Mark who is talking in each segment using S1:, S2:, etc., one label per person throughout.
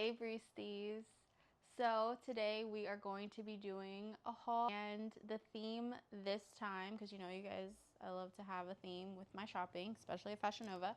S1: Hey Briesties. So today we are going to be doing a haul, and the theme this time, because you know you guys, I love to have a theme with my shopping, especially at Fashion Nova,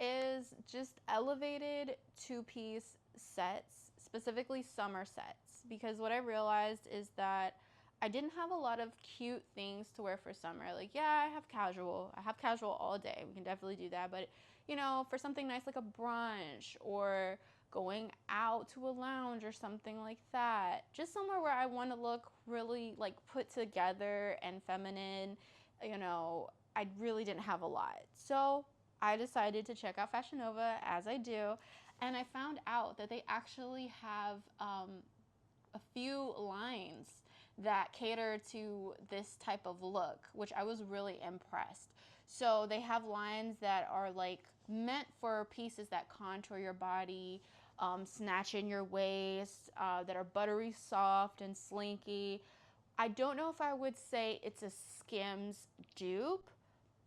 S1: is just elevated two-piece sets, specifically summer sets, because what I realized is that I didn't have a lot of cute things to wear for summer. Like, yeah, I have casual all day. We can definitely do that, but you know, for something nice like a brunch or going out to a lounge or something like that, just somewhere where I want to look really like put together and feminine, you know, I really didn't have a lot. So I decided to check out Fashion Nova, as I do, and I found out that they actually have a few lines that cater to this type of look, which I was really impressed. So they have lines that are like meant for pieces that contour your body, snatch in your waist, that are buttery soft and slinky. I don't know if I would say it's a Skims dupe,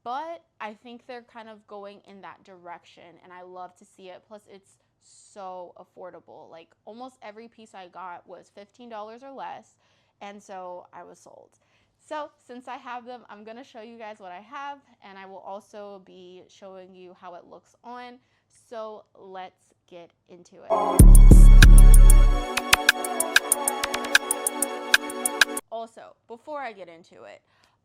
S1: but I think they're kind of going in that direction, and I love to see it. Plus, it's so affordable. Like, almost every piece I got was $15 or less, and so I was sold. So since I have them, I'm going to show you guys what I have, and I will also be showing you how it looks on. So let's get into it. Also, before I get into it,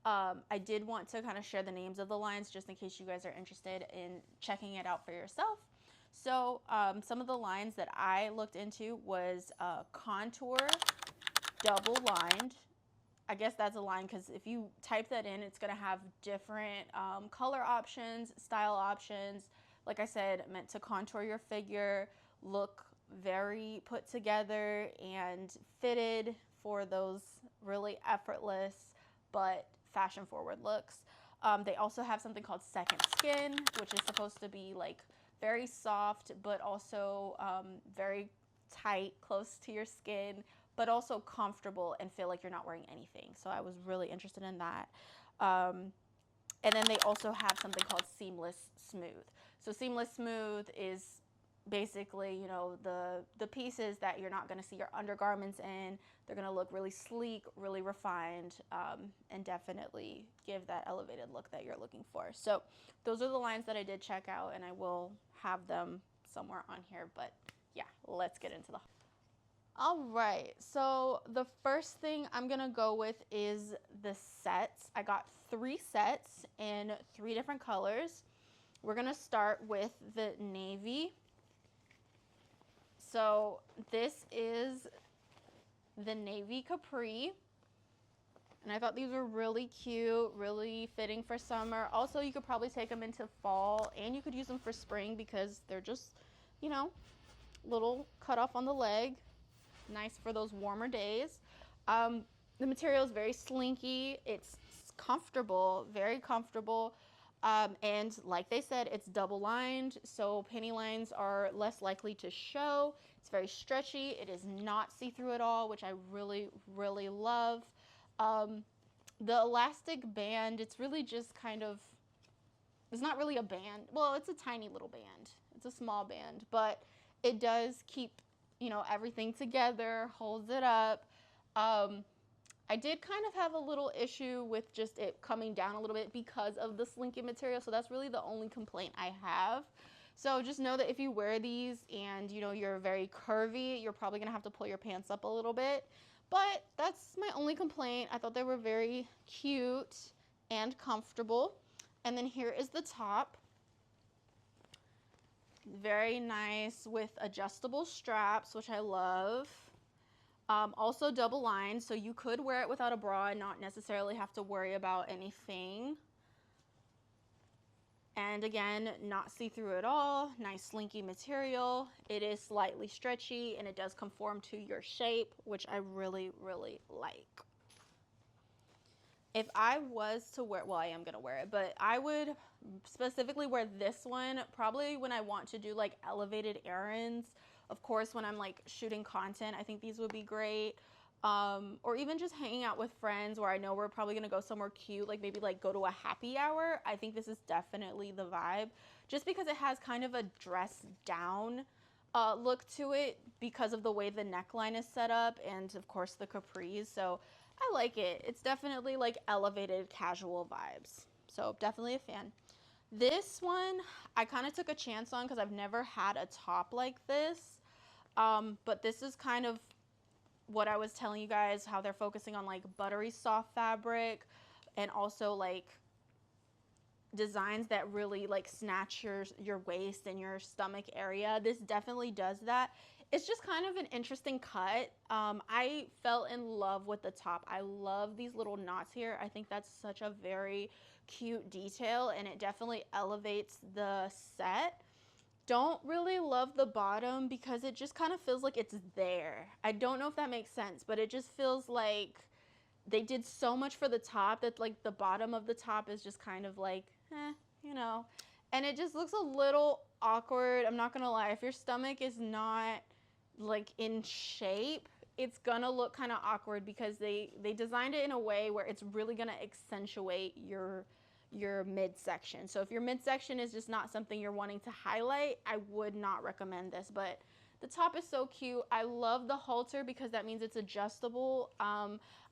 S1: I did want to kind of share the names of the lines just in case you guys are interested in checking it out for yourself. So some of the lines that I looked into was contour double lined. I guess that's a line because if you type that in, it's going to have different color options, style options. Like I said, meant to contour your figure, look very put together and fitted for those really effortless but fashion forward looks. They also have something called second skin, which is supposed to be like very soft but also very tight, close to your skin, but also comfortable and feel like you're not wearing anything. So I was really interested in that. And then they also have something called seamless smooth. So seamless smooth is basically, you know, the pieces that you're not going to see your undergarments in. They're going to look really sleek, really refined, and definitely give that elevated look that you're looking for. So those are the lines that I did check out, and I will have them somewhere on here. But yeah, let's get into the... All right, so the first thing I'm gonna go with is the sets. I got 3 sets in 3 different colors. We're gonna start with the navy. So this is the navy capri, and I thought these were really cute, really fitting for summer. Also, you could probably take them into fall, and you could use them for spring because they're just, you know, little cut off on the leg. Nice for those warmer days. The material is very slinky. It's comfortable, very comfortable. And like they said, it's double lined, so penny lines are less likely to show. It's very stretchy. It is not see-through at all, which I really, really love. The elastic band, it's really just kind of, it's not really a band. Well, it's a tiny little band. It's a small band, but it does keep, you know, everything together, holds it up. I did kind of have a little issue with just it coming down a little bit because of the slinky material, so that's really the only complaint I have. So just know that if you wear these and, you know, you're very curvy, you're probably gonna have to pull your pants up a little bit. But that's my only complaint. I thought they were very cute and comfortable. And then here is the top. Very nice with adjustable straps, which I love. Also double lined, so you could wear it without a bra and not necessarily have to worry about anything. And again, not see-through at all. Nice slinky material. It is slightly stretchy and it does conform to your shape, which I really, really like. If I was to wear, well, I am gonna wear it, but I would specifically wear this one probably when I want to do like elevated errands. Of course, when I'm like shooting content, I think these would be great. Or even just hanging out with friends where I know we're probably gonna go somewhere cute, like maybe like go to a happy hour. I think this is definitely the vibe, just because it has kind of a dress down look to it because of the way the neckline is set up and of course the capris. So I like it. It's definitely like elevated casual vibes. So definitely a fan. This one I kind of took a chance on because I've never had a top like this. But this is kind of what I was telling you guys, how they're focusing on like buttery soft fabric and also like designs that really like snatch your waist and your stomach area. This definitely does that. It's just kind of an interesting cut. I fell in love with the top. I love these little knots here. I think that's such a very cute detail and it definitely elevates the set. Don't really love the bottom because it just kind of feels like it's there. I don't know if that makes sense, but it just feels like they did so much for the top that like the bottom of the top is just kind of like, you know, and it just looks a little awkward. I'm not gonna lie, if your stomach is not like in shape, it's gonna look kind of awkward because they designed it in a way where it's really gonna accentuate your midsection. So if your midsection is just not something you're wanting to highlight, I would not recommend this. But the top is so cute. I love the halter because that means it's adjustable.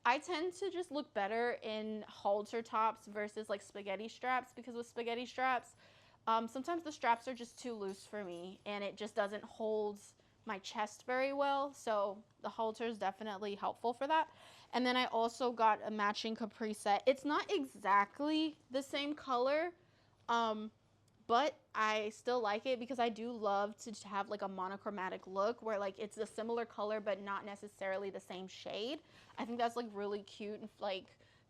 S1: I tend to just look better in halter tops versus like spaghetti straps because with spaghetti straps, sometimes the straps are just too loose for me and it just doesn't hold my chest very well. So the halter is definitely helpful for that. And then I also got a matching capri set. It's not exactly the same color, but I still like it because I do love to have like a monochromatic look where like it's a similar color but not necessarily the same shade. I think that's like really cute and like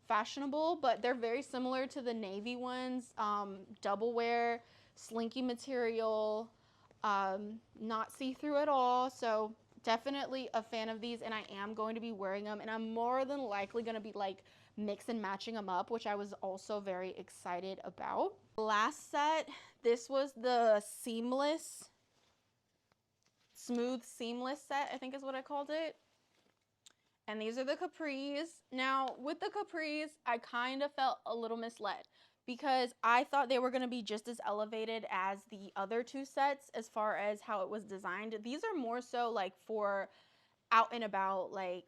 S1: fashionable, but they're very similar to the navy ones. Double wear, slinky material, not see-through at all. So definitely a fan of these and I am going to be wearing them and I'm more than likely going to be like mix and matching them up, which I was also very excited about. Last set, this was the smooth seamless set, I think is what I called it. And these are the capris. Now with the capris, I kind of felt a little misled because I thought they were going to be just as elevated as the other two sets as far as how it was designed. These are more so like for out and about, like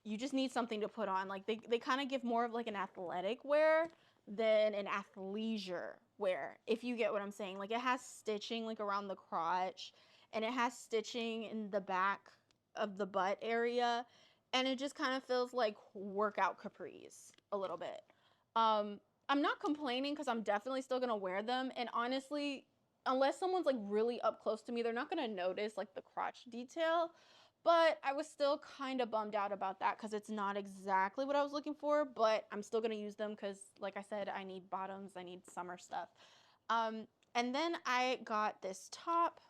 S1: you just need something to put on. Like they kind of give more of like an athletic wear than an athleisure wear, if you get what I'm saying. Like it has stitching like around the crotch and it has stitching in the back of the butt area and it just kind of feels like workout capris a little bit. I'm not complaining because I'm definitely still gonna wear them, and honestly, unless someone's like really up close to me, they're not gonna notice like the crotch detail. But I was still kind of bummed out about that because it's not exactly what I was looking for, but I'm still gonna use them because like I said, I need bottoms, I need summer stuff. And then I got this top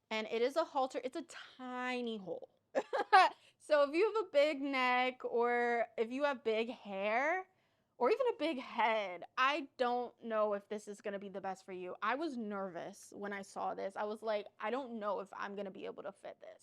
S1: and it is a halter. It's a tiny hole. So if you have a big neck or if you have big hair or even a big head, I don't know if this is going to be the best for you. I was nervous when I saw this. I was like, I don't know if I'm going to be able to fit this.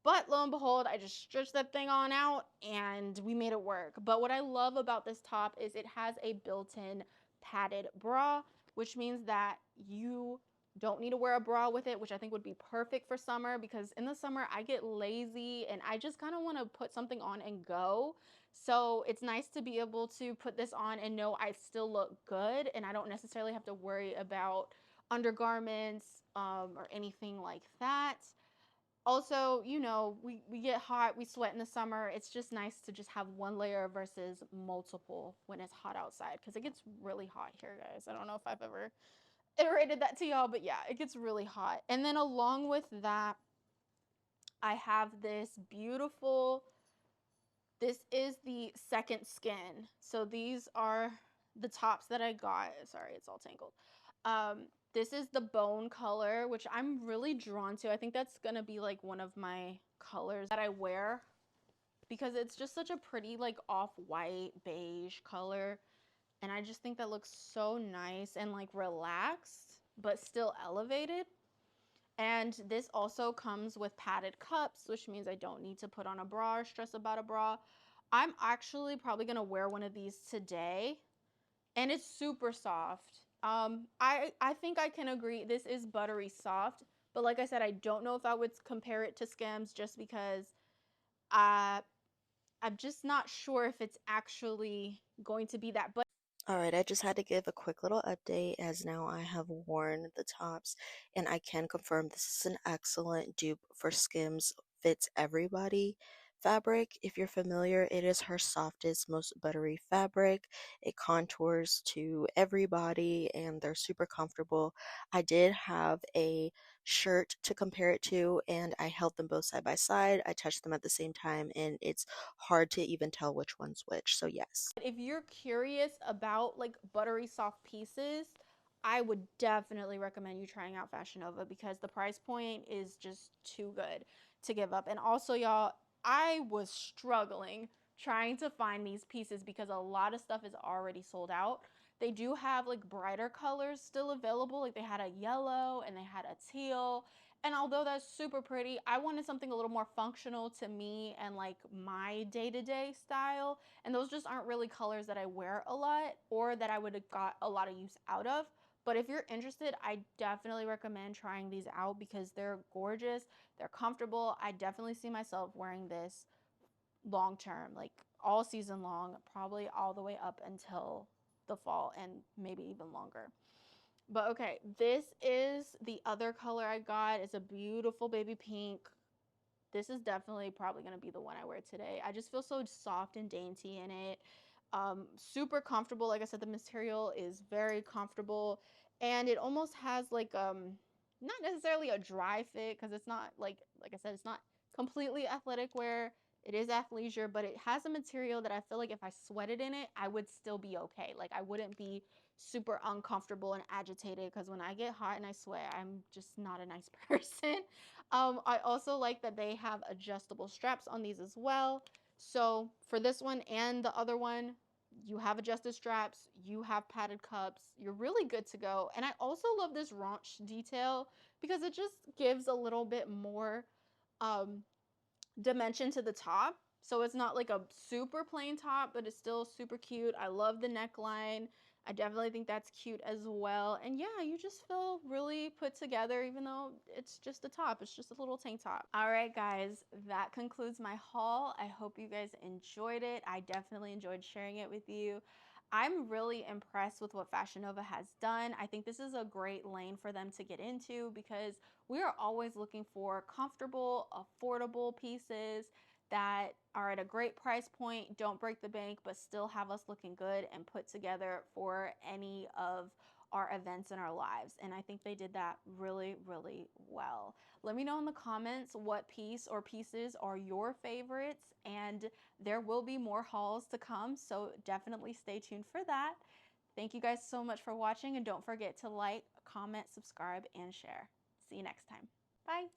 S1: But lo and behold, I just stretched that thing on out and we made it work. But what I love about this top is it has a built-in padded bra, which means that you don't need to wear a bra with it, which I think would be perfect for summer because in the summer I get lazy and I just kind of want to put something on and go. So it's nice to be able to put this on and know I still look good and I don't necessarily have to worry about undergarments or anything like that. Also, you know, we get hot, we sweat in the summer. It's just nice to just have one layer versus multiple when it's hot outside because it gets really hot here, guys. I don't know if I've ever iterated that to y'all, but yeah, it gets really hot. And then along with that, I have this beautiful, this is the second skin. So these are the tops that I got. Sorry, it's all tangled. This is the bone color, which I'm really drawn to. I think that's gonna be like one of my colors that I wear because it's just such a pretty like off-white beige color. And I just think that looks so nice and like relaxed, but still elevated. And this also comes with padded cups, which means I don't need to put on a bra or stress about a bra. I'm actually probably gonna wear one of these today and it's super soft. I think I can agree this is buttery soft, But like I said, I don't know if I would compare it to Skims just because I'm just not sure if it's actually going to be that. But
S2: Alright, I just had to give a quick little update as now I have worn the tops and I can confirm this is an excellent dupe for Skims Fits Everybody fabric. If you're familiar, it is her softest, most buttery fabric. It contours to every body and they're super comfortable. I did have a shirt to compare it to and I held them both side by side. I touched them at the same time and it's hard to even tell which one's which, so yes.
S1: if you're curious about like buttery soft pieces, I would definitely recommend you trying out Fashion Nova because the price point is just too good to give up. And also, y'all, I was struggling trying to find these pieces because a lot of stuff is already sold out. They do have like brighter colors still available. Like they had a yellow and they had a teal. And although that's super pretty, I wanted something a little more functional to me and like my day-to-day style. And those just aren't really colors that I wear a lot or that I would have got a lot of use out of. But if you're interested, I definitely recommend trying these out because they're gorgeous, they're comfortable. I definitely see myself wearing this long term, like all season long, probably all the way up until the fall and maybe even longer. But okay, this is the other color I got. It's a beautiful baby pink. This is definitely probably going to be the one I wear today. I just feel so soft and dainty in it. Super comfortable. Like I said, the material is very comfortable and it almost has like not necessarily a dry fit because it's not like I said, it's not completely athletic wear. It is athleisure, but it has a material that I feel like if I sweated in it, I would still be okay. Like I wouldn't be super uncomfortable and agitated because when I get hot and I sweat, I'm just not a nice person. I also like that they have adjustable straps on these as well. So for this one and the other one, you have adjusted straps, you have padded cups, you're really good to go. And I also love this raunch detail because it just gives a little bit more um, dimension to the top. So it's not like a super plain top, but it's still super cute. I love the neckline. I definitely think that's cute as well. And yeah, you just feel really put together even though it's just a top. It's just a little tank top. All right, guys, that concludes my haul. I hope you guys enjoyed it. I definitely enjoyed sharing it with you. I'm really impressed with what Fashion Nova has done. I think this is a great lane for them to get into because we are always looking for comfortable, affordable pieces that are at a great price point, don't break the bank, but still have us looking good and put together for any of our events in our lives. And I think they did that really, really well. Let me know in the comments what piece or pieces are your favorites, and there will be more hauls to come, so definitely stay tuned for that. Thank you guys so much for watching, and don't forget to like, comment, subscribe, and share. See you next time. Bye.